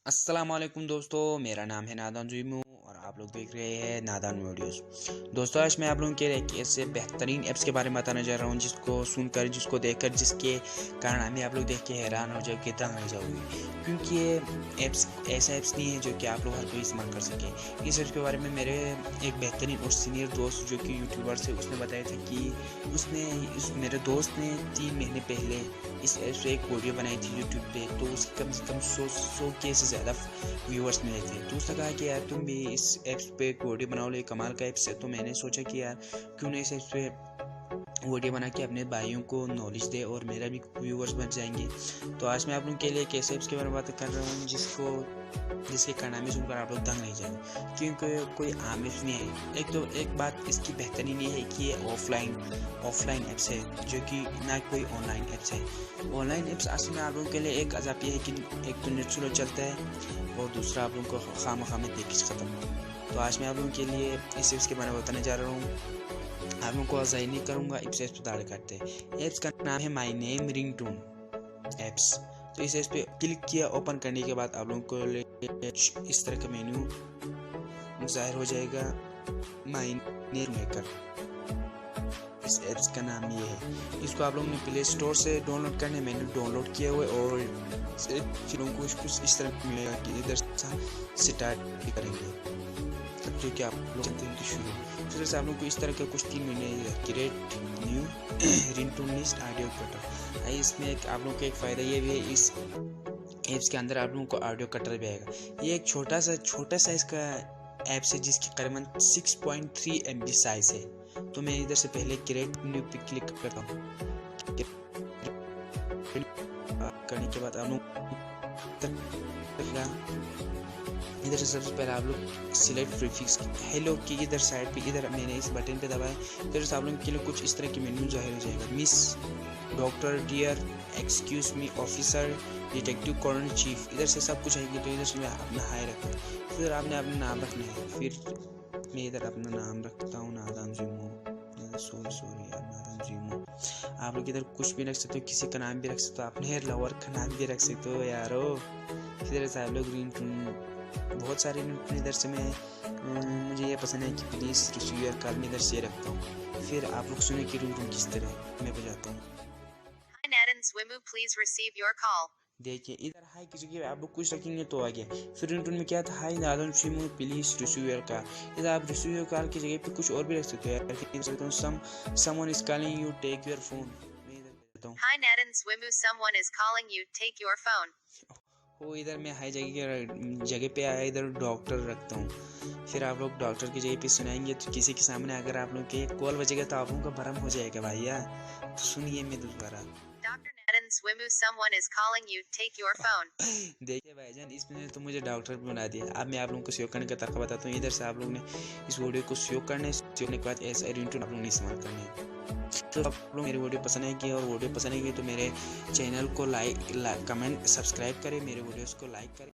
अस्सलामुअलैकुम दोस्तों, मेरा नाम है नादान जुईमू और आप लोग देख रहे हैं नादान वीडियोस। दोस्तों, आज मैं आप लोगों के लिए एक ऐसे बेहतरीन ऐप्स के बारे में बताने जा रहा हूं जिसको सुनकर, जिसको देखकर, जिसके कारण हमें आप लोग देख के हैरान हो जाओगे, दंग रह जाओगे। क्योंकि ये ऐप्स ऐसा ऐप्स नहीं है जो कि आप लोग हर कोई इस्तेमाल कर सके। इस ऐप्स के बारे में मेरे एक बेहतरीन और सीनियर दोस्त जो कि यूट्यूबर से, उसने बताया था कि मेरे दोस्त ने 3 महीने पहले इस ऐप से एक वीडियो बनाई थी यूट्यूब पे, तो उसके कम से कम 100 के से ज़्यादा व्यूअर्स मिले थे। तो उसने कहा कि यार तुम भी इस ऐप्स पे एक वीडियो बनाओ, ले कमाल का ऐप्स है। तो मैंने सोचा कि यार क्यों नहीं इस ऐप्स पे वीडियो बना के अपने भाइयों को नॉलेज दे और मेरा भी व्यूअर्स बन जाएंगे। तो आज मैं आप लोगों के लिए एक ऐसे ऐप्स के बारे में बात कर रहा हूँ जिसके कारनामे सुनकर आप लोग दंग नहीं जाएंगे, क्योंकि कोई आम ऐप्स नहीं है। एक बात इसकी बेहतरीन ये है कि ये ऑफलाइन ऐप्स है, जो कि ना कोई ऑनलाइन ऐप्स है। ऑनलाइन ऐप्स असल में आप लोगों के लिए एक अजाब ये है कि एक तो नेट स्लो चलता है और दूसरा आप लोगों को खामा में पैकेज ख़त्म हो। तो आज मैं आप लोगों के लिए इस ऐप्स के बारे में बताने जा रहा हूँ। आप लोगों को ज़ाहिर नहीं करूँगा, इस ऐप्स पर दाड़ करते हैं। ऐप्स का नाम है माई नेम रिंगटोन ऐप्स। तो इस ऐप्स पे क्लिक किया, ओपन करने के बाद आप लोगों को इस तरह का मेन्यू ज़ाहिर हो जाएगा, माई नेम मेकर। इस ऐप्स का नाम ये है। इसको आप लोगों ने प्ले स्टोर से डाउनलोड करने, मैंने डाउनलोड किया हुआ है और फिर उनको कुछ इस तरह मिलेगा कि इधर से स्टार्ट करेंगे, जो कि आप लोग जानते हैं कि शुरू फिर से आप लोग को इस तरह के कुछ 3 महीने create new ringtone list audio cutter. इसमें एक आप लोग का एक फ़ायदा ये भी है, इस ऐप्स के अंदर आप लोगों को ऑडियो कटर भी आएगा। ये एक छोटा सा इसका ऐप्स है जिसकी करीबन 6.3 MB साइज है। तो मैं इधर से पहले क्रिएट न्यू पे क्लिक करता हूँ। करने के बाद आप लोग इधर से सबसे पहले आप लोग सिलेक्ट प्रीफिक्स हेलो की इधर साइड पे, इधर मैंने इस बटन पे दबाया। इधर से आप लोगों के लिए कुछ इस तरह की मेन्यू जाहिर हो जाएगा। Miss, doctor, dear, excuse me, officer, detective, corner chief, इधर से सब कुछ आएगी। तो इधर से मैं अपना हाई रखता हूँ। फिर आपने अपना नाम रखना है। फिर मैं इधर अपना नाम रखता हूँ नादान जुईमू। सॉरी यार, नादान जुईमू। आप लोग इधर कुछ भी रख सकते हो, किसी का नाम भी रख सकते हो, अपने लवर का नाम भी रख सकते हो यारो। इधर से आप लोग रिंगटोन, बहुत सारे रिंगटोन इधर से मुझे ये पसंद है कि प्लीज़ रिसीव योर कॉल में इधर से रखता हूँ। फिर आप लोग सुने कि रिंगटोन किस तरह मैं बजाता हूँ। देखिए इधर हाई की जगह आप लोग कुछ रखेंगे तो आ गया। फिर रिंगटोन में क्या था, हाई नादान जुईमू प्लीज रिसीव योर कॉल। इधर आप रिसीव योर कॉल की जगह पे कुछ और भी रख सकते हो। Someone is calling you, take your phone. मैं इधर देता हूँ, हाय नादान जुईमू, someone is calling you, take your phone. वो इधर मैं हाई जगह पे आया, इधर डॉक्टर रखता हूँ। फिर आप लोग डॉक्टर की जगह पे सुनाएंगे तो किसी के सामने अगर आप लोग के कॉल बजेगा तो आप लोगों का भरम हो जाएगा भैया। तो सुनिए मैं दोबारा, देखिए भाईजान, इसमें तो मुझे डॉक्टर भी बना दिया। अब मैं आप लोगों को सेव करने का तरीका बताता हूँ। इधर से आप लोग ने इस वीडियो को सेव करना है। सेव करने के बाद ऐसा रिंगटोन आप लोग ने इस्तेमाल करना है। तो आप लोग मेरी वीडियो पसंद आएगी और वीडियो पसंद आएगी तो मेरे चैनल को लाइक, कमेंट, सब्सक्राइब करें, मेरे वीडियोस को लाइक करें।